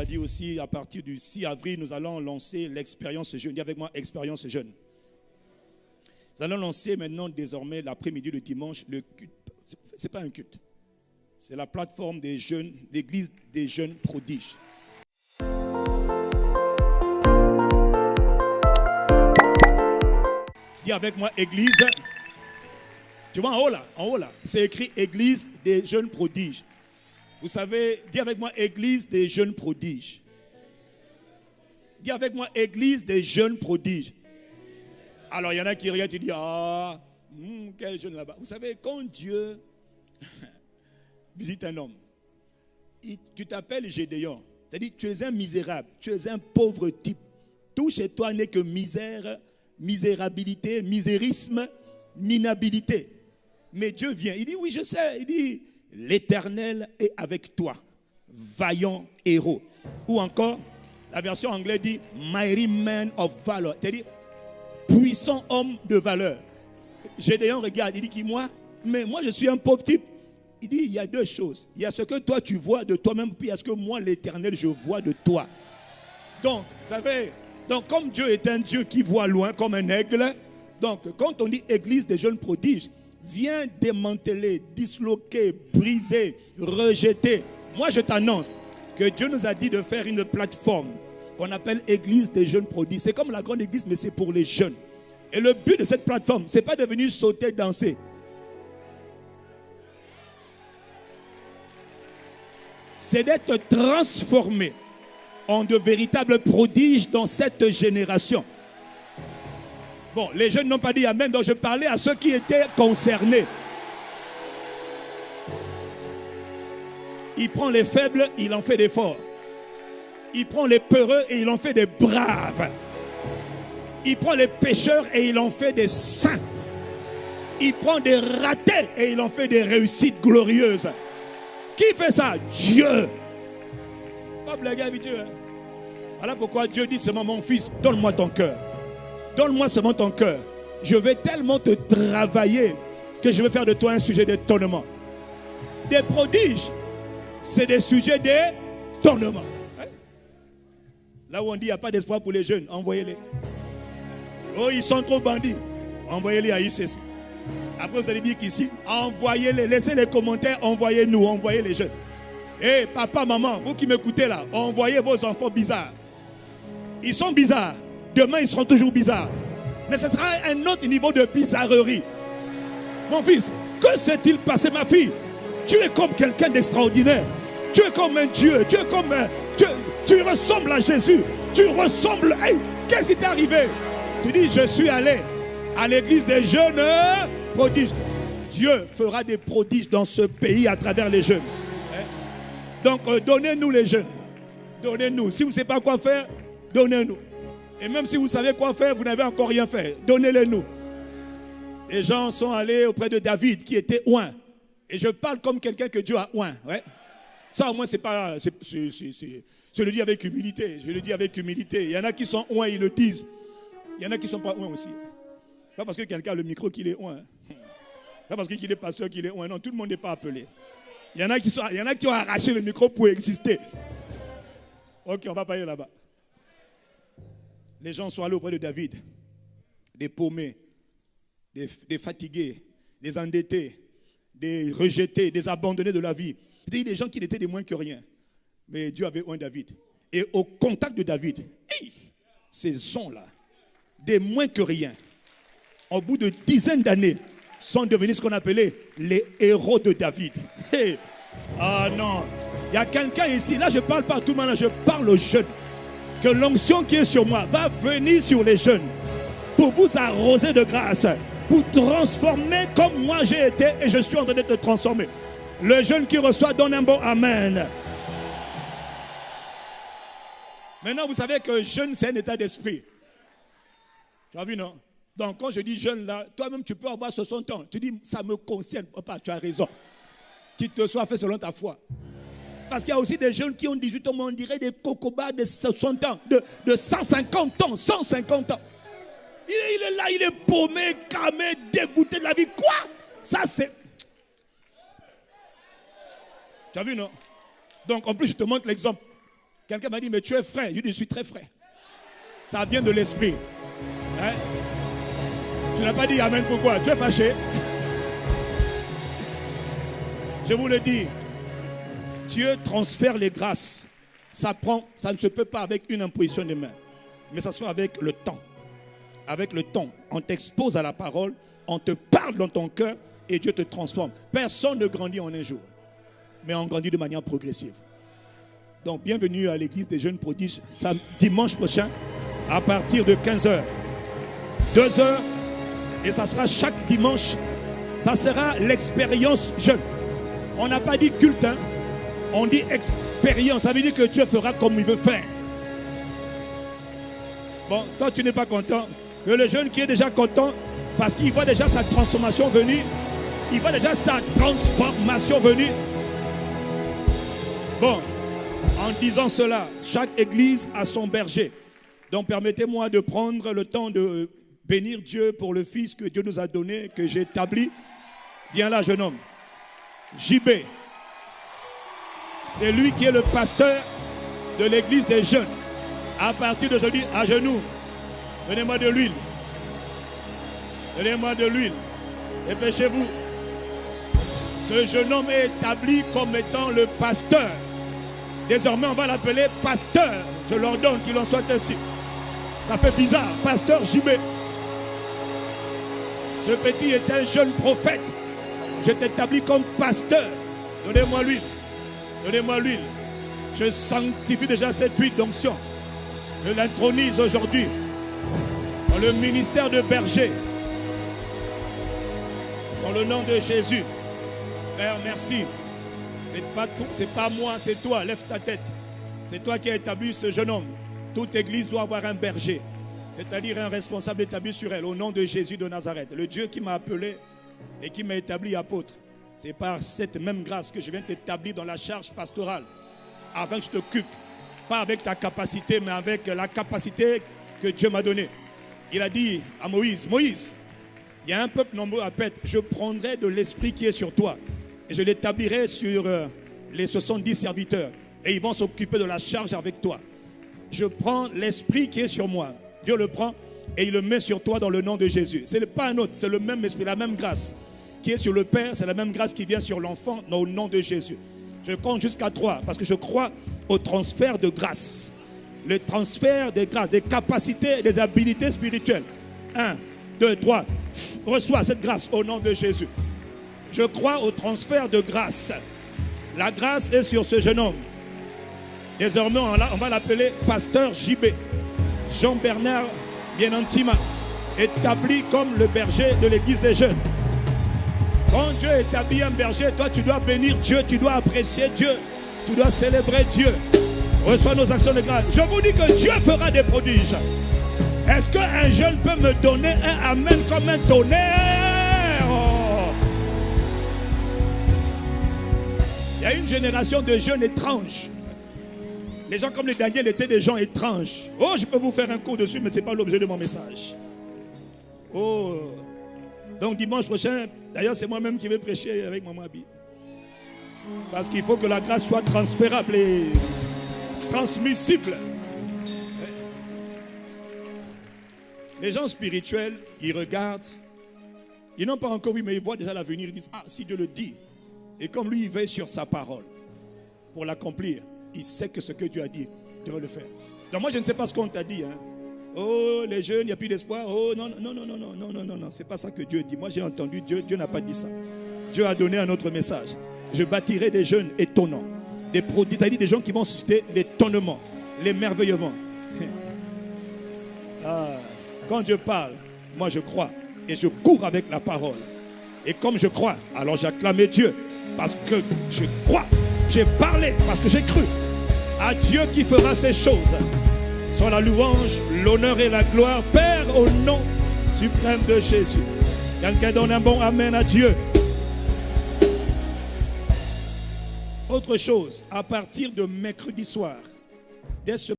l'a dit aussi, à partir du 6 avril, nous allons lancer l'expérience jeune. Dis avec moi, expérience jeune. Nous allons lancer maintenant, désormais, l'après-midi, le dimanche, le culte. Ce n'est pas un culte. C'est la plateforme des jeunes, l'église des jeunes prodiges. Dis avec moi, église. Tu vois en haut là, c'est écrit église des jeunes prodiges. Vous savez, dis avec moi, église des jeunes prodiges. Dis avec moi, église des jeunes prodiges. Alors, il y en a qui regardent, tu dis, quel jeune là-bas. Vous savez, quand Dieu visite un homme, tu t'appelles Gédéon. C'est-à-dire, tu es un misérable, tu es un pauvre type. Tout chez toi n'est que misère, misérabilité, misérisme, minabilité. Mais Dieu vient, il dit, oui, je sais, il dit, l'Éternel est avec toi, vaillant héros. Ou encore, la version anglaise dit, mighty man of valor, c'est-à-dire, puissant homme de valeur. Gédéon regarde, il dit, moi je suis un pauvre type. Il dit, il y a deux choses. Il y a ce que toi tu vois de toi-même, puis il y a ce que moi, l'Éternel, je vois de toi. Donc, vous savez, comme Dieu est un Dieu qui voit loin comme un aigle, donc quand on dit église des jeunes prodiges, viens démanteler, disloquer, briser, rejeter. Moi, je t'annonce que Dieu nous a dit de faire une plateforme qu'on appelle église des jeunes prodiges. C'est comme la grande église, mais c'est pour les jeunes. Et le but de cette plateforme, ce n'est pas de venir sauter, danser. C'est d'être transformé en de véritables prodiges dans cette génération. Bon, les jeunes n'ont pas dit amen, donc je parlais à ceux qui étaient concernés. Il prend les faibles, il en fait des forts. Il prend les peureux et il en fait des braves. Il prend les pécheurs et il en fait des saints. Il prend des ratés et il en fait des réussites glorieuses. Qui fait ça? Dieu. Pas blaguer avec Dieu. Voilà pourquoi Dieu dit seulement, mon fils, donne-moi ton cœur. Donne-moi seulement ton cœur. Je vais tellement te travailler que je vais faire de toi un sujet d'étonnement. Des prodiges, c'est des sujets d'étonnement. Là où on dit qu'il n'y a pas d'espoir pour les jeunes, envoyez-les. Oh, ils sont trop bandits. Envoyez-les à ICC. Après, vous allez dire qu'ici, envoyez-les. Laissez les commentaires, envoyez-nous, envoyez les jeunes. Hé, papa, maman, vous qui m'écoutez là, envoyez vos enfants bizarres. Ils sont bizarres. Demain, ils seront toujours bizarres. Mais ce sera un autre niveau de bizarrerie. Mon fils, que s'est-il passé, ma fille? Tu es comme quelqu'un d'extraordinaire. Tu es comme un Dieu. Tu es comme tu ressembles à Jésus. Tu ressembles. Hey, qu'est-ce qui t'est arrivé? Tu dis, je suis allé à l'église des jeunes prodiges. Dieu fera des prodiges dans ce pays à travers les jeunes. Donc, donnez-nous les jeunes. Donnez-nous. Si vous ne savez pas quoi faire, donnez-nous. Et même si vous savez quoi faire, vous n'avez encore rien fait. Donnez-les-nous. Les gens sont allés auprès de David qui était oint. Et je parle comme quelqu'un que Dieu a oint. Ouais. Ça au moins c'est pas... je le dis avec humilité. Je le dis avec humilité. Il y en a qui sont oints, ils le disent. Il y en a qui ne sont pas oints aussi. Pas parce que quelqu'un a le micro qu'il est oint. Pas parce qu'il est pasteur qu'il est oint. Non, tout le monde n'est pas appelé. Il y en a qui ont arraché le micro pour exister. Ok, on va pas aller là-bas. Les gens sont allés auprès de David, des paumés, des fatigués, des endettés, des rejetés, des abandonnés de la vie. C'est-à-dire des gens qui n'étaient des moins que rien. Mais Dieu avait oint David. Et au contact de David, ces gens-là, des moins que rien, au bout de dizaines d'années, sont devenus ce qu'on appelait les héros de David. Hey. Ah non, il y a quelqu'un ici, là je ne parle pas à tout le monde, je parle aux jeunes. Que l'onction qui est sur moi va venir sur les jeunes pour vous arroser de grâce, pour transformer comme moi j'ai été et je suis en train de te transformer. Le jeune qui reçoit donne un bon amen. Maintenant, vous savez que jeune, c'est un état d'esprit. Tu as vu, non? Donc, quand je dis jeune là, toi-même, tu peux avoir 60 ans. Tu dis, ça me concerne. Papa, tu as raison. Qu'il te soit fait selon ta foi. Parce qu'il y a aussi des jeunes qui ont 18 ans, mais on dirait des cocobas de 60 ans, de 150 ans, 150 ans. Il est là, il est paumé, camé, dégoûté de la vie. Quoi? Ça, c'est... Tu as vu, non? Donc, en plus, je te montre l'exemple. Quelqu'un m'a dit, mais tu es frais. Je dis, je suis très frais. Ça vient de l'esprit. Hein? Tu n'as pas dit amen pourquoi? Tu es fâché? Je vous le dis, Dieu transfère les grâces. Ça ne se peut pas avec une imposition de main. Mais ça se fait avec le temps. Avec le temps. On t'expose à la parole, on te parle dans ton cœur et Dieu te transforme. Personne ne grandit en un jour, mais on grandit de manière progressive. Donc, bienvenue à l'église des jeunes prodiges, dimanche prochain, à partir de 15h. 2h, et ça sera chaque dimanche. Ça sera l'expérience jeune. On n'a pas dit culte, hein? On dit expérience. Ça veut dire que Dieu fera comme il veut faire. Bon, toi tu n'es pas content. Que le jeune qui est déjà content, parce qu'il voit déjà sa transformation venue. Il voit déjà sa transformation venue. Bon, en disant cela, chaque église a son berger. Donc permettez-moi de prendre le temps de bénir Dieu pour le Fils que Dieu nous a donné, que j'ai établi. Viens là, jeune homme. JB. C'est lui qui est le pasteur de l'église des jeunes. À partir d'aujourd'hui, à genoux. Donnez-moi de l'huile. Donnez-moi de l'huile. Dépêchez-vous. Ce jeune homme est établi comme étant le pasteur. Désormais, on va l'appeler pasteur. Je l'ordonne qu'il en soit ainsi. Ça fait bizarre. Pasteur JB. Ce petit est un jeune prophète. Je t'établis comme pasteur. Donnez-moi l'huile. Donnez-moi l'huile. Je sanctifie déjà cette huile d'onction. Je l'intronise aujourd'hui dans le ministère de berger. Dans le nom de Jésus. Père, merci. C'est pas moi, c'est toi. Lève ta tête. C'est toi qui as établi ce jeune homme. Toute église doit avoir un berger. C'est-à-dire un responsable établi sur elle. Au nom de Jésus de Nazareth. Le Dieu qui m'a appelé et qui m'a établi apôtre. C'est par cette même grâce que je viens t'établir dans la charge pastorale. Afin que je t'occupe. Pas avec ta capacité, mais avec la capacité que Dieu m'a donnée. Il a dit à Moïse, Moïse, il y a un peuple nombreux à Pète. Je prendrai de l'esprit qui est sur toi. Et je l'établirai sur les 70 serviteurs. Et ils vont s'occuper de la charge avec toi. Je prends l'esprit qui est sur moi. Dieu le prend et il le met sur toi dans le nom de Jésus. Ce n'est pas un autre, c'est le même esprit, la même grâce qui est sur le Père. C'est la même grâce qui vient sur l'enfant dans le nom de Jésus. Je compte jusqu'à 3 parce que je crois au transfert de grâce. Le transfert des grâces, des capacités, des habilités spirituelles. 1, 2, 3. Reçois cette grâce au nom de Jésus. Je crois au transfert de grâce. La grâce est sur ce jeune homme. Désormais, on va l'appeler pasteur JB. Jean-Bernard Bienantima, établi comme le berger de l'église des jeunes. Quand Dieu établit un berger, toi tu dois bénir Dieu, tu dois apprécier Dieu, tu dois célébrer Dieu. Reçois nos actions de grâce. Je vous dis que Dieu fera des prodiges. Est-ce qu'un jeune peut me donner un amen comme un tonnerre? Oh. Il y a une génération de jeunes étranges. Les gens comme les Daniel étaient des gens étranges. Oh, je peux vous faire un cours dessus, mais ce n'est pas l'objet de mon message. Oh. Donc dimanche prochain, d'ailleurs c'est moi-même qui vais prêcher avec Maman Abi. Parce qu'il faut que la grâce soit transférable et transmissible. Les gens spirituels, ils regardent. Ils n'ont pas encore vu, mais ils voient déjà l'avenir. Ils disent, ah, si Dieu le dit. Et comme lui, il veille sur sa parole pour l'accomplir. Il sait que ce que Dieu a dit, Dieu va le faire. Donc moi, je ne sais pas ce qu'on t'a dit. Hein. Oh, les jeunes, il n'y a plus d'espoir. Oh, non, non, non, non, non, non, non, non, non. C'est pas ça que Dieu dit. Moi, j'ai entendu Dieu. Dieu n'a pas dit ça. Dieu a donné un autre message. Je bâtirai des jeunes étonnants. Des produits, c'est-à-dire des gens qui vont susciter l'étonnement, l'émerveillement. Ah, quand Dieu parle, moi je crois. Et je cours avec la parole. Et comme je crois, alors j'acclame Dieu. Parce que je crois. J'ai parlé parce que j'ai cru. À Dieu qui fera ces choses. Soit la louange, l'honneur et la gloire, Père, au nom suprême de Jésus. Quelqu'un donne un bon amen à Dieu. Autre chose, à partir de mercredi soir, dès ce